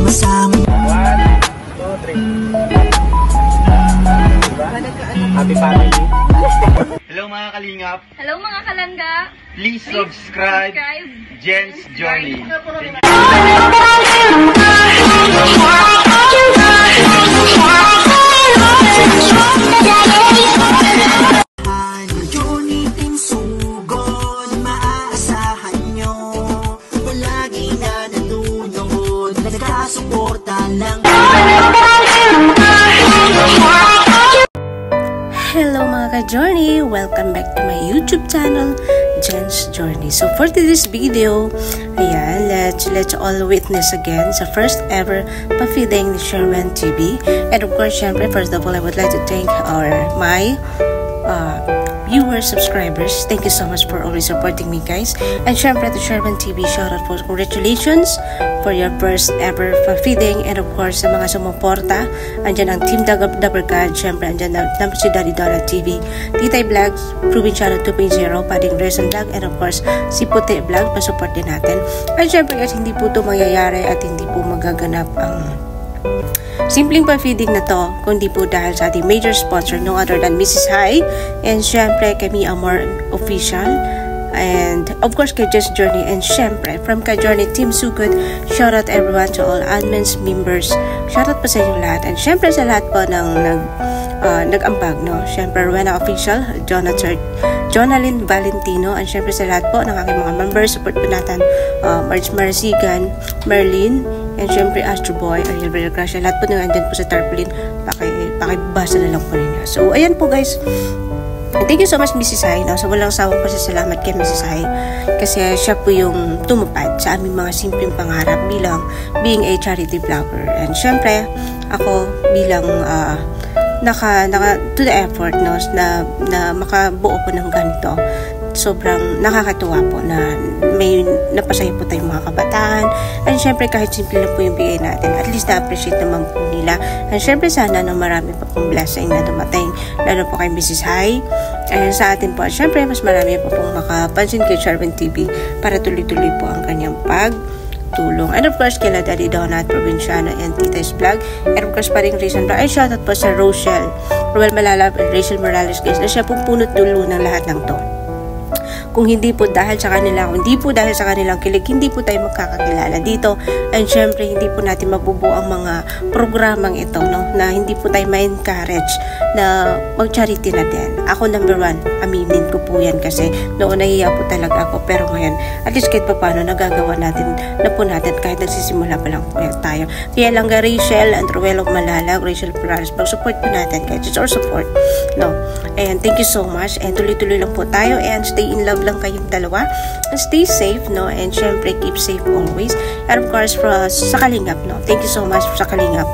sama-sama. 1, 2, 3. Happy family. Hello mga kalingap. Hello mga kalangga. Please subscribe Jen's Journey. Journey Team Sugod, maaasahan nyo. Palagi na nanonood, nagkasuporta lang. Hello mga ka-journey! Welcome back to my YouTube channel, Jen's Journey. So for today's video, ayan, let's all witness again sa first ever pa-feeding ni Sherman TV. And of course, syempre, first of all, I would like to thank my viewers, subscribers. Thank you so much for always supporting me, guys. And syempre to Sherman TV, shoutout po, congratulations for your first ever feeding. And of course, sa mga sumuporta, andyan ang Team Dabarkad, syempre andyan na si Daddy Donald TV, Titay Vlogs, Provinciano 2.0, Pading Reason Vlog, and of course, si Puti Vlog, pasupport din natin. And syempre, guys, hindi po ito mangyayari at hindi po magaganap ang simpleng pa-feeding na to, kundi po dahil sa ating major sponsor, no other than Mrs. Hai, and syempre kami Amor Official, and of course kay Just Journey, and syempre from ka-journey Team Sugod, shoutout everyone to all admins, members, shoutout po sa inyo lahat, and syempre sa lahat po ng nag-ambag, no, syempre Rowena Official, Jonalyn Valentino, and syempre sa lahat po ng aking mga members, support po natin Marisigan, Merlin, and syempre Astro Boy, Ariel Villagracia, lahat po nyo andyan po sa tarpaulin, pakibasa na lang po ninyo. So ayan po guys, thank you so much Mrs. Hai, no? So walang sawang pasasalamat kay Mrs. Hai kasi siya po yung tumupad sa aming mga simpleng pangarap bilang being a charity vlogger. And syempre ako bilang to the effort, no, na makabuo po ng ganito, sobrang nakakatuwa po na may napasaya po tayong mga kabataan. And syempre kahit simple lang po yung bigay natin, at least na-appreciate naman po nila. And syempre sana na marami pa pong blessing na dumating, lalo po kay Mrs. Hai, and sa atin po. At syempre mas marami pa pong makapansin kay Sherman TV para tuloy-tuloy po ang kanyang pagtulong. And of course kay Daddy Donald, Provinciano, and Tita's Vlog, and of course Pading Reason Vlog. Ay shoutout po sa Rochelle Malala and Rachel Morales, guys, na siya pong punot dulo ng lahat ng to. Kung hindi po dahil sa kanila, hindi po dahil sa kanilang kilig, hindi po tayo magkakakilala dito. And syempre, hindi po natin mabubuo ang mga programang ito, no? Na hindi po tayo ma-encourage na mag-charity na din. Ako number 1, aminin ko po yan kasi noon nahiya po talaga ako. Pero ngayon, at least kahit pa paano, nagagawa natin na po natin kahit nagsisimula pa lang po tayo. Kaya lang ga Rachel, Andruelo Malala, Rachel Morales, pag-support po natin kahit it's our support, no? And thank you so much. And tuloy-tuloy lang po tayo and stay in love lang kayong dalawa, and stay safe, no, and syempre keep safe always. And of course sa Kalingap, no, thank you so much sa Kalingap,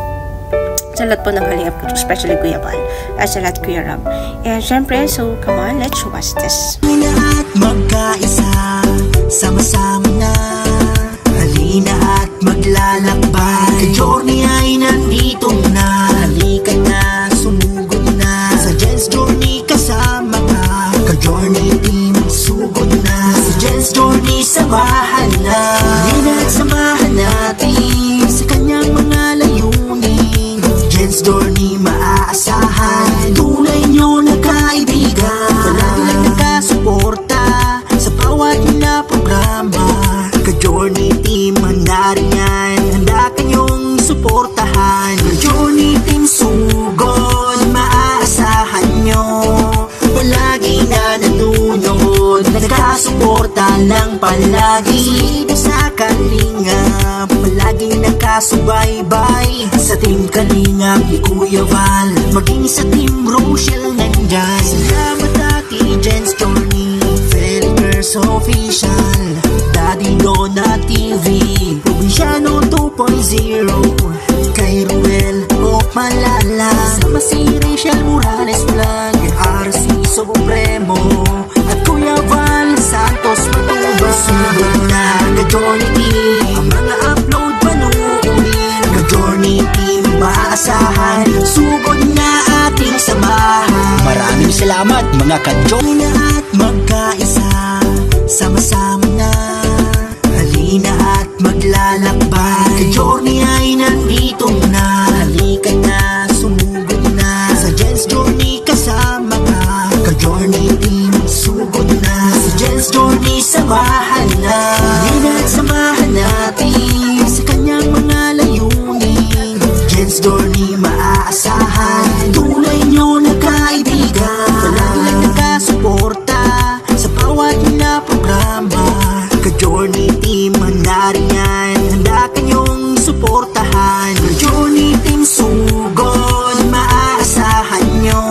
sa lahat po ng Kalingap, especially Kuya Bal at sa lahat Kuya Ram. And syempre, so come on, let's watch this. At magkaisa, sama-sama na, halina at maglalakbay. Ka-journey ay nandito na, halika na, sumugod na, sa Jen's Journey kasama ka. Ka-journey Team Sugod na, sa Jen's Journey samahan na. Halina at samahan natin sa kanyang mga layunin. Jen's Journey maaasahan, tunay nyo na kaibigan, palagi lang nakasuporta sa bawat na programa. Ka-journey Team, handa rin yan, handa kanyong suportahan. Ka-journey Team Sugod, maaasahan nyo, palagi na nanonood, nagkasuporta lang palagi. Sa Kalingap, palagi nakasubaybay, sa Team Kalingap ni Kuya Val, maging sa Team Rochelle nandyan. Salamat Ate Jen's Journey, Felipers Official, Daddy Donald TV, Provinciano 2.0, kay Ruel o Malala, sama si Rachel Morales Vlog, RC Supremo, at Kuya Val Santos Matuba. Sugod na ka-journey team, ang mga upload panuunin. Ka-journey team, maasahan, sugod na ating samahan. Maraming salamat mga ka-journey. At magkaisa, sama-sama na, halina at maglalakbay. Ka-Journey ay nandito na, halika na, sumugod na. Sa Jens Journey kasama ka, Ka-Journey team, sugod na. Sa Jens Journey samahan na, halina at samahan natin sa kanyang mga layunin. Jens Journey maaasahan, tunay nyo na kaibigan, palagi lang nakasuporta sa bawat na programa. Ka-Journey team, handa rin yan, handa kanyong suportahan. Ka-Journey team, sugod, maaasahan nyo,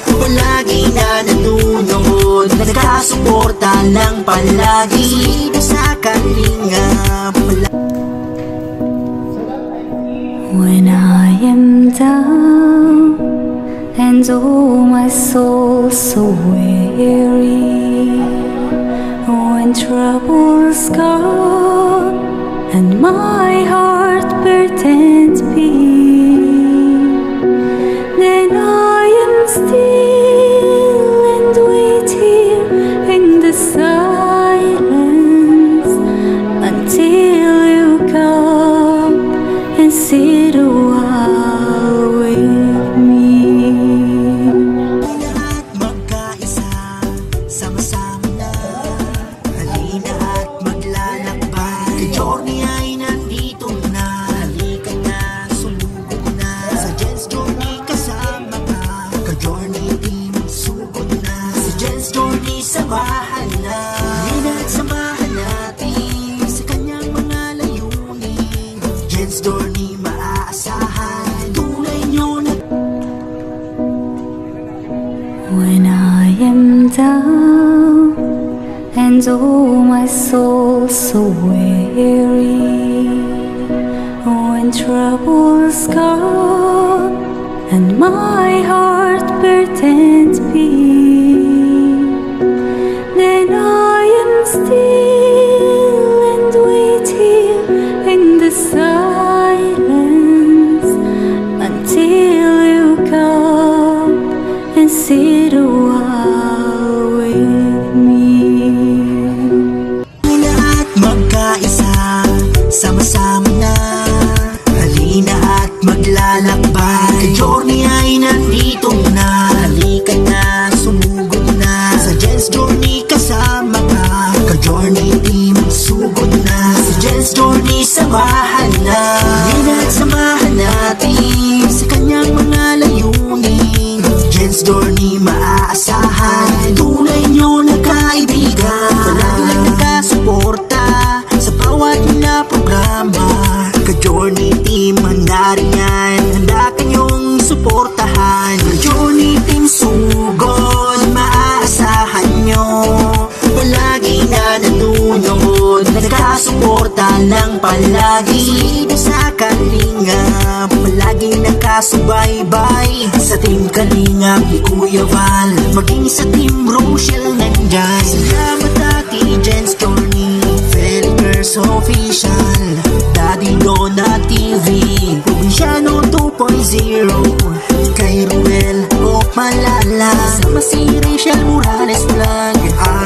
palagi na nandunod, nakasuporta lang palagi sa Kalingap. When I am down and oh my soul so weary, when troubles come and my heart burdens be, then I am still and wait here in the silence until you come and sit a while with me. At magkaisa, sama-sama na, halina at maglalakbay. Ka-Journey ay nandito na, halika na, sumugod na. Sa Jens Journey kasama ka, Ka-Journey team, sugod na. Sa Jens Journey samahan na, halina at samahan natin sa kanyang mga layunin. Jens Journey maaasahan, tunay nyo na. When I am down and oh my soul so weary, when troubles come and my heart burdens be, then I am still and wait here in the silence until you come and sit a while with me. At magkaisa, sama-sama na, halina at maglalakbay. Ka-Journey ay nandito na, halika na, sumugod na. Sa Jens Journey kasama ka, Ka-Journey team, sugod na. Sa Jens Journey samahan na, halina at samahan natin sa kanyang mga layunin. Jens Journey maaasahan, tunay nyo na kaibigan, palagi lang nakasuporta sa bawat na programa. Ka-Journey team, handa rin yan, handa kanyong suportahan. Ka-Journey team, sugod, maaasahan nyo, palagi na nandunod, nakasuporta lang palagi sa Kalingap. Palagi nakasubaybay sa Team Kalingap ni Kuya Val, maging sa Team Rochelle nandyan. Salamat Ate Jens Journey, Felipers Official, Daddy Donna TV, Provinciano 2.0, kay Ruel o Malala, sama si Rachel Morales Vlog,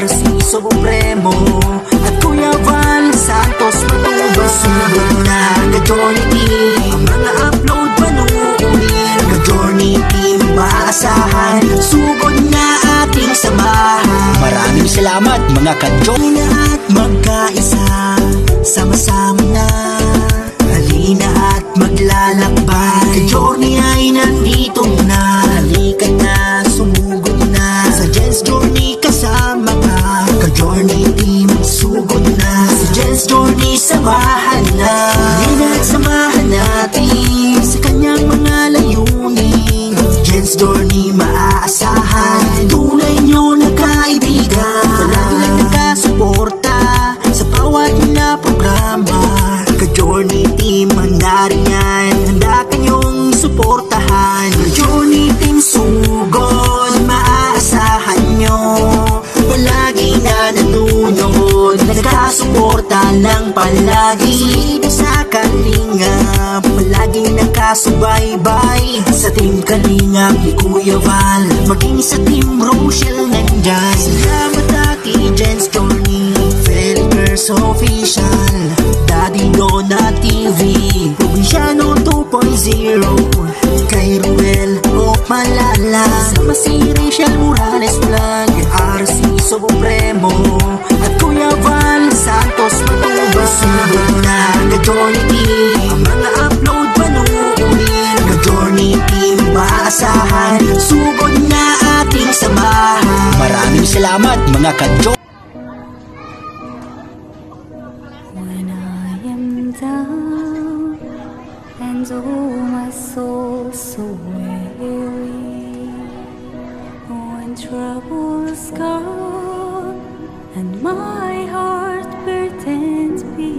RC Supremo, at Kuya Val Santos Matubas. Sugod na Ka-Journey team, ang mga upload panuunin. Ka-Journey team, maasahan, sugod na ating samahan. Maraming salamat mga Ka-Journey. At magkaisa, sama-sama na, halina at maglalakbay. Ka-Journey ay nandito na, halika na, sumugod na. Sa Jens Journey kasama ka, Ka-Journey team, sugod na. Sa Jens Journey samahan na, halina at samahan natin sa kanyang mga layunin. Jens Journey maaasahan, tunay nyo na kaibigan, palagi lang nakasuporta sa bawat na programa. Ka-Journey team, handa rin yan, handa kanyong suportahan. Ka-Journey team, sugod, maaasahan nyo, palagi na nandunod, nakasuporta lang palagi sa Kalingap. Palagi nakasubaybay sa Team Kalingap ni Kuya Val, maging sa Team Rochelle nandyan. Salamat Ate Jens Journey, Felipers Mars Official, Daddy Dona TV, Provinciano 2.0, kay Ruel o Malala, sama si Rachel Morales Vlog, RC Supremo, at Kuya Val Santos Matuba. Sunod na ka-Journey Team, ang mga upload panuunin. Ka-Journey Team maasahan, sugod na ating samahan. Maraming salamat mga ka-Journey. When I am down and oh my soul so weary, when troubles come and my heart burdened be,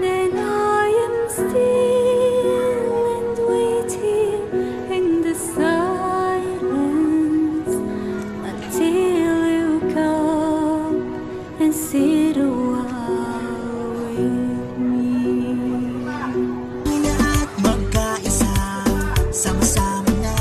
then I am still and waiting in the silence until you come and sit a while with me. At magkaisa, sama-sama na,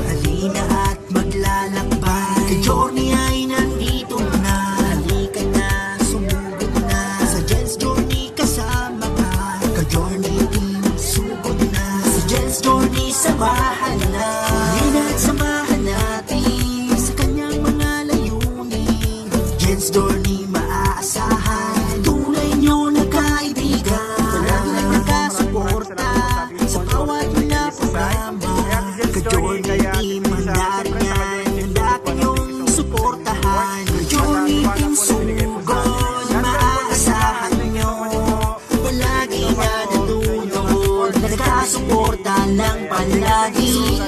halina at maglalakbay. Ka-Journey ay nandito na, halika na, sumugod na. Sa Jen's Journey kasama ka, Ka-Journey Team, sugod na. Sa Jen's Journey samahan na, halina at samahan natin sa kanyang mga layunin. Jen's Journey maaasahan, tunay nyo na kaibigan, palagi na nakasuporta sa bawat mga programa. Ka-Journey Team, handa rin yan, handa kayong suportahan. Ka-Journey Team, sugod, maaasahan nyo, palagi na natulog, nakasuporta lang palagi.